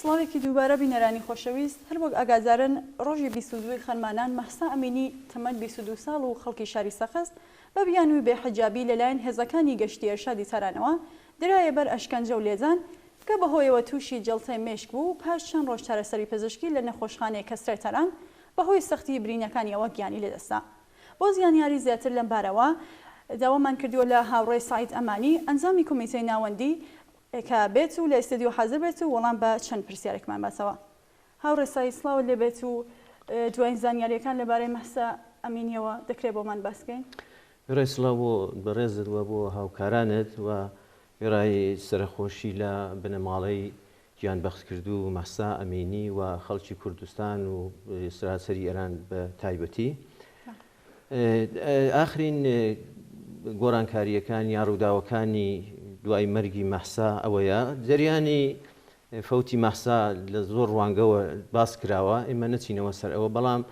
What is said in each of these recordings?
سڵاوێکی دووبارە بینەرانی خۆشەویست، هەر وەک ئاگادارن ڕۆژی 22 خەرمانان مەحسا ئەمینی تەمەن 22 ساڵ و خەڵکی شاری سەخست بە بیانووی بێحەجابی لەلایەن هێزەکانی گەشتی ئەرشادی تارانەوە درایە بەر ئەشکەنجە و لێزان کە بەهۆیەوە تووشی جەڵتەی مێشک بوو و پاش چەند ڕۆژ چارەسەری پزیشکی لە نەخۆشخانەیە کەسرای تەران بەهۆی سەختی برینەکانیەوە گیانی لێدەستا. بۆ زیانیاری زیاتر لەم بارەوە داوامان کردووە لە هاوڕێی سعید ئەمانی ئەنجامی کۆمیتەی ناوەندی کە بێت و لە ئێستدیۆ حاضر بێت و وەڵام بە چەند پرسیارێکمان باسەوە. هاوڕێ سعید سڵاو لێ بێت و دوایین زانیاریەکان لەبارەی مەحسا ئەمینیەوە دەکرێت بۆمان باسکەین. گەڕای سڵاو بۆ بەڕێزت وە بۆ هاوکارانت و گەڕای سەرخۆشی لە بنەماڵەی گیانبەختکردو و مەحسا ئەمینی و خەڵکی کوردستان و سراسەری ئێران بە تایبەتی. ئاخرین گۆڕانکاریەکان یا ڕووداوەکانی دوای مەرگی مەحسا ئەوەیە جەریانی فەوتی مەحسا لە زۆر ڕوانگەوە باس کراوە، ئێمە نەچینەوە سەر ئەوە، بەڵام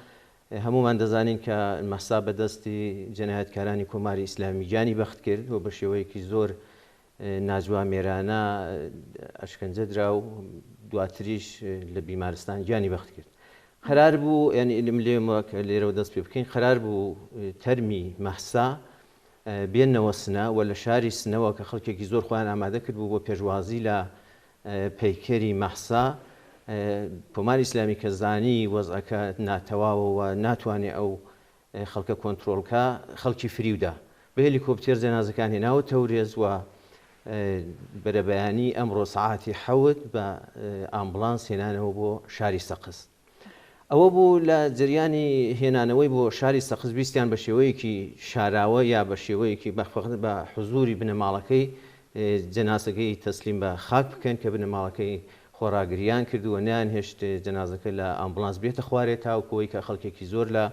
هەمومان دەزانین کە مەحسا بەدەستی جەنایەتکارانی کۆماری ئیسلامی گیانی بەخت کرد و بە شێوەیەکی زۆر ناجوا مێرانە ئەشکەنجە درا و دواتریش لە بیمارستان گیانی بەخت کرد. قەرار بوو ینی لێمە لێرەوە دەست پێ بکەین، قەرار بوو تەرمی مەحسا بێنەوە سنە و لە شاری سنەوە کە خەڵکێکی زۆر خۆیان ئامادە کرد بوو بۆ پێشوازی لە پەیکەری مەحسا. کۆماری ئیسلامی کە زانی وەزعەکە ناتەواوە و ناتوانێت ئەو خەڵکە کۆنتترۆلکە خەڵکی فریودا بە هێلیکۆپتێر جەنازەکان هێناوە تەورێز و بەرەبەیانی ئەمڕۆ سەعاتی 7 بە ئامبولانس هێنانەوە بۆ شاری سەقست. ئەوە بوو لە جریانی هێنانەوەی بۆ شاری سەقست بیستیان بە شێوەیەکی شاراوە یا بە شێوەیەکی بە حزوری بنەماڵەکەی جەنازەکەی تەسلیم بە خاک بکەن کە بنەماڵەکەی خۆراگریان کردووە نیان هێشت جەنازەکە لە ئامبولانس بێتە خوارێت تاوکەوەی کە خەڵکێکی زۆر لە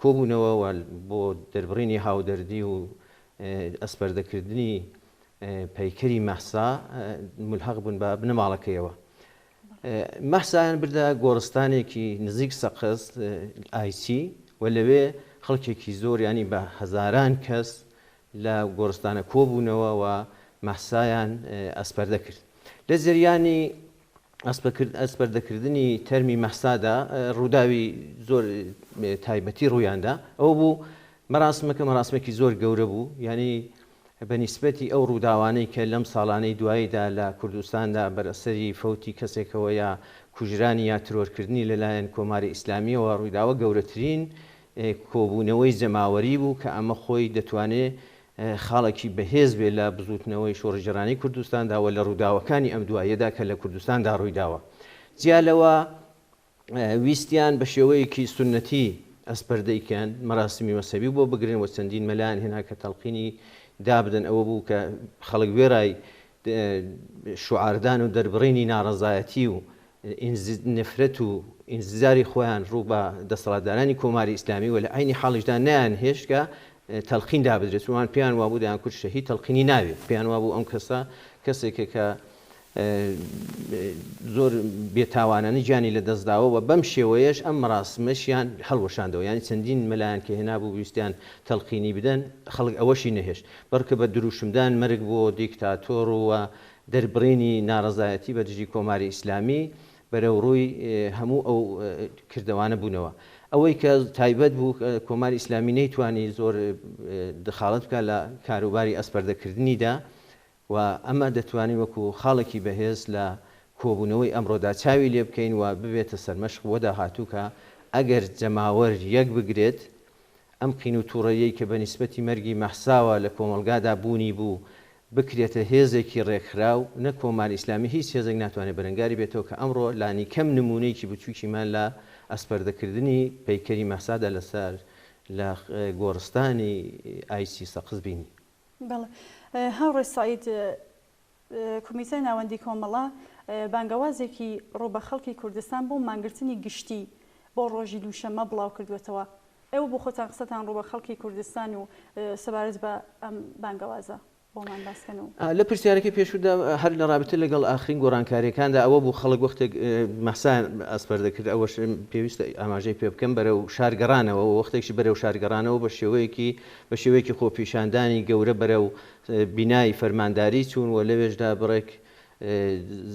کۆبوونەوە بۆ دەربڕینی هاودەردی و ئەسپەردەکردنی پەیکەری مەحسا ملحەق بوون بە بنەماڵەکەیەوە. مەحسایان بردە گۆڕستانێکی نزیک سەقست ئایسی و لەوێ خەڵکێکی زۆر ینی بە هەزاران کەس لە گۆڕستانە کۆبوونەوە و مەحسایان ئەسپەردە کرد. لە جریانی ئەسپەردەکردنی تەرمی مەحسادا ڕووداوی زۆر تایبەتی ڕوویاندا. ئەو بوو مەراسمەکە مەراسمێکی زۆر گەورە بوو، ینی بەنیسبەتی ئەو ڕووداوانەی کە لەم ساڵانەی دواییدا لە کوردستاندا بەرەسەری فەوتی کەسێکەوە یا کوژرانی یا ترۆرکردنی لەلایەن کۆماری ئیسلامیەوە ڕوویداوە گەورەترین کۆبوونەوەی جەماوەری بوو کە ئەمە خۆی دەتوانێت خاڵێکی بەهێز بێت لە بزوتنەوەی شۆڕژێرانی کوردستانداوە لە ڕووداوەکانی ئەم دواییەدا کە لە کوردستاندا ڕوویداوە. جیالەوە ویستیان بە شێوەیەکی سونەتی ئەسپەردەیکەن مەراسمی مەسەبی بۆ بگرن و چەندین مەلایەن هێنا کە تەڵقینی دابدەن. ئەوە بوو کە خەڵک وێرای شوعاردان و دەربڕینی ناڕەزایەتی و نفرەت و ئینزیزاری خۆیان ڕوو بە دەسەڵاتدارانی کۆماری ئیسلامی و لە عینی حاڵیشدا نیان هێشت کە تەڵقین دابدرێت. وان پێیان وابوو دەیان کورد شەهید تەڵقینی ناوێت، پێیان وابوو ئەم کەسە کەسێکە کە زۆر بێتاوانانە گیانی لە دەستداوە و بەم شێوەیەش ئەم مەراسمەشیان هەڵوەشاندەوە، ینی چەندین مەلایەن کە هێنابوو ویستیان تەڵقینی بدەن خەڵک ئەوەشی نەهێشت، بەڕکە بە دروشمدان مەرگ بۆ دیکتاتۆر و دەربڕینی ناڕەزایەتی بە دژی کۆماری ئیسلامی بەرەو ڕووی هەموو ئەو کردەوانە بوونەوە. ئەوەی کە تایبەت بوو کۆماری ئیسلامی نەیتوانی زۆر دخالت بکە لە کاروباری ئەسپەردەکردنیدا و ئەمە دەتوانین وەکو خاڵێکی بەهێز لە کۆبوونەوەی ئەمڕۆدا چاوی لێ بکەین و ببێتە سەرمەشق بۆ داهاتوو کە ئەگەر جەماوەر یەک بگرێت ئەم قین و تووڕەیەی کە بەنیسبەتی مەرگی مەحساوە لە کۆمەلگادا بوونی بوو بکرێتە هێزێکی ڕێکخراو، نە کۆماری ئیسلامی هیچ هێزێک ناتوانێت بەرەنگاری بێتەوە کە ئەمڕۆ لانی کەم نمونەیەکی بچووکیمان لە ئەسپەردەکردنی پەیکەری مەحسادا لەسەر لە گۆڕستانی ئایسی سەقست بینی. بەڵێ هاوڕێ سعید، کۆمیتەی ناوەندی کۆمەڵە بانگەوازێکی ڕوو بە خەڵکی کوردستان بۆ مانگرتنی گشتی بۆ ڕۆژی دووشەمە بڵاو کردوێتەوە. ئێوە بۆ خۆتان قسەتان ڕوو بە خەڵکی کوردستان و سەبارەت بە ئەم بانگەوازە بۆمان باسکەنەوە. لە پرسیارەکەی پێشوودا هەر لە رابطە لەگەڵ ئاخرین گۆڕانکاریەکاندا ئەوە بوو خەڵک وەختێک مەحسایان ئەسپەردەکرد ئەوەش پێویستە ئاماژەی پێ بکەم بەرەو شارگەڕانەوە و وەختێکی بەرەو شارگەڕانەوە بە شێوەیەکی خۆپیشاندانی گەورە بەرەو بینایی فەرمانداری چوون و لەوێشدا بڕێک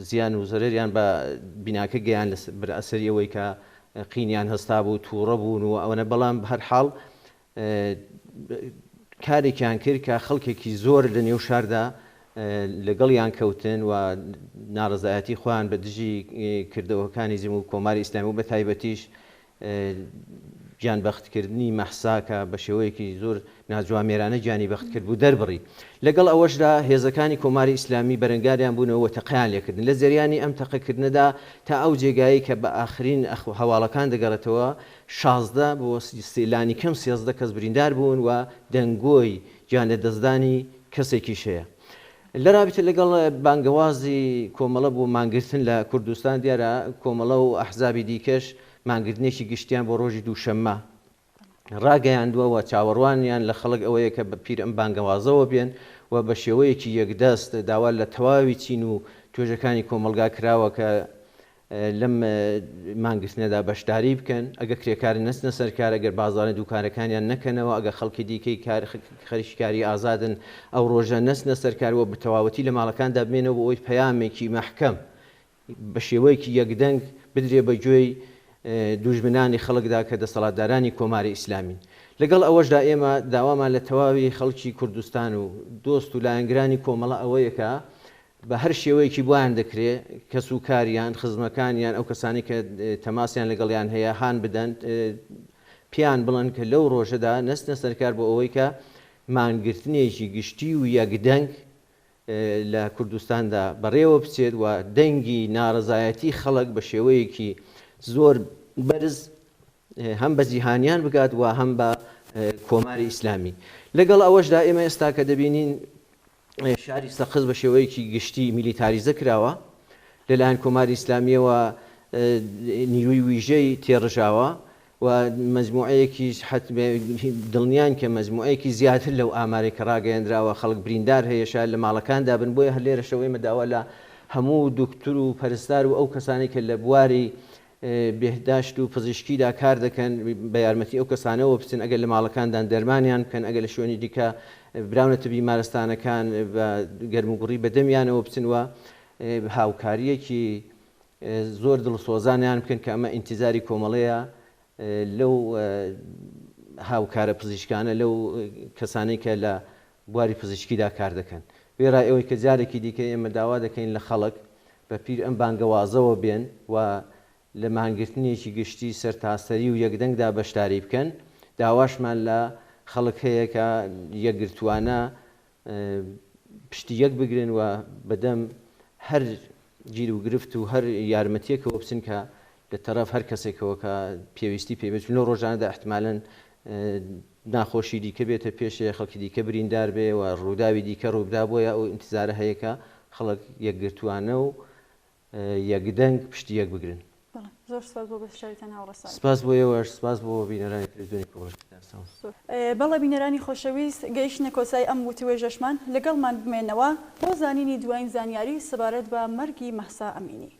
زیان و زەرریان بە بیناکە گەیان بەر ئەسەری ئەوەی کە قینیان هەستا بوو تووڕە بوون و ئەوەنە بەڵام هەر حاڵ کارێکیان کرد کە خەڵکێکی زۆر لە نێو شاردا لەگەڵیان کەوتن و ناڕزایەتی خۆیان بە دژی کردەوەکانی زم و کۆماری ئیسلامی و بە تایبەتیش گیانبەختکردنی مەحساکە بە شێوەیەکی زۆر ناجوامێرانە گیانی بەخت کرد بوو دەربڕی لەگەڵ ئەوەشدا هێزەکانی کۆماری ئیسلامی بەرەنگاریان بوونەوە تەقیان لێکردن لە زەریانی ئەم تەقەکردنەدا تا ئەو جێگایی کە بە ئاخرین هەواڵەکان دەگەڕێتەوە 16 بۆ سیلانی کەم 13 کەس بریندار بوون و دەنگۆی گیان لە دەستدانی کەسێکی شەیە. لە رابطە لەگەڵ بانگەوازی کۆمەڵە بۆ مانگرتن لە کوردستان دیارە کۆمەڵە و ئەحزابی دیکەش مانگرتنێکی گشتیان بۆ ڕۆژی دووشەممە ڕاگەیاندووە و چاوەڕوانیان لە خەڵک ئەوەیە کە بە پیر ئەم بانگەوازەوە بێن و بە شێوەیەکی یەکدەست داوا لە تەواوی چین و توێژەکانی کۆمەلگا کراوە کە لەم مانگرتنەدا بەشداری بکەن ئەگە کرێکار نەچنە سەرکار ئەگەر بازاڕی دوکارەکانیان نەکەنەوە ئەگە خەڵکی دیکەی خەریکاری ئازادن ئەو ڕۆژە نەچنە سەرکارەوە بتەواوەتی لە ماڵەکاندا بمێنەوە بۆ ئەوی پەیامێکی مەحکەم بە شێوەیەکی یەکدەنگ بدرێ بە گوێی دوژمنانی خەڵکدا کە دەسەڵاتدارانی کۆماری ئیسلامین. لەگەڵ ئەوەشدا ئێمە داوامان لە تەواوی خەڵکی کوردستان و دۆست و لایەنگرانی کۆمەڵە ئەوەیەکە بە هەر شێوەیەکی بۆیان دەکرێت کەس و کاریان خزمەکانیان ئەو کەسانی کە تەماسیان لەگەڵیان هەیە هان بدەن پیان بڵند کە لەو ڕۆژەدا نەستنە سەرکار بۆ ئەوەی کە مانگرتنێکی گشتی و یەکدەنگ لە کوردستاندا بەڕێوە بچێت و دەنگی ناڕزایەتی خەڵک بە شێوەیەکی زۆر بەرز هەم بە جیهانیان بگات و هەم بە کۆماری ئیسلامی. لەگەڵ ئەوەشدا ئێمە ئێستا کە دەبینین شاری سەقز بە شێوەیەکی گشتی میلیتاریزە کراوە لەلایەن کۆماری ئیسلامیەوە نیروی ویژەی تێڕژاوە و مەجموعەیەکی دڵنیان کە مەجموعەیەکی زیاتر لەو ئامارێک کە ڕاگەیەندراوە خەڵک بریندار هەیە شار لە ماڵەکاندا بن بۆیە هەر لێرە شەوەی مەداوە لە هەموو دکتور و پەرستار و ئەو کەسانی کە لە بواری بێهداشت و پزیشکیدا کار دەکەن بە یارمەتی ئەو کەسانەوە بچن ئەگەر لە ماڵەکاندان دەرمانیان بکەن ئەگەر لە شوێنی دیکە براونەتە بیمارستانەکان بە گەرموگوڕی بەدەمیانەوە بچن وە هاوکاریەکی زۆر دڵسۆزانیان بکەن کە ئەمە ئینتیزاری کۆمەڵەیە لەو هاوکارە پزیشکانە لەو کەسانی کە لە بواری پزیشکیدا کار دەکەن. وێرا ئەوەی کە جارێکی دیکە ئێمە داوا دەکەین لە خەڵک بە پیر ئەم بانگەوازەوە بێن و لە مانگرتنێکی گشتی سەرتاسەری و یەکدەنگدا بەشداری بکەن. داواشمان لە خەڵک هەیە کە یەکگرتوانە پشتی یەک بگرن و بەدەم هەر گیر و گرفت و هەر یارمەتیەکەوە بچن کە لە تەرەف هەر کەسێکەوە کە پێویستی پێویست لەو ڕۆژانەدا احتمالاً ناخۆشی دیکە بێتە پێشێ خەڵکی دیکە بریندار بێ و ڕووداوی دیکە ڕوودا بۆیە ئەو ئینتیزارە هەیە کە خەڵک یەکگرتوانە و یەکدەنگ پشتی یەک بگرن. زۆر سپاس بۆ بەشداریتان هاوڕێستان. سپاس بۆ ئێوەش سپاس بۆ بینەرانی تەلەڤیزیۆنی کۆڕەشتان. بەڵێ بینەرانی خۆشەویست گەیشتنە کۆسای ئەم وتوێژەشمان لەگەڵمان بمێنەوە بۆ زانینی دوایین زانیاری سەبارەت بە مەرگی مەحسا ئەمینی.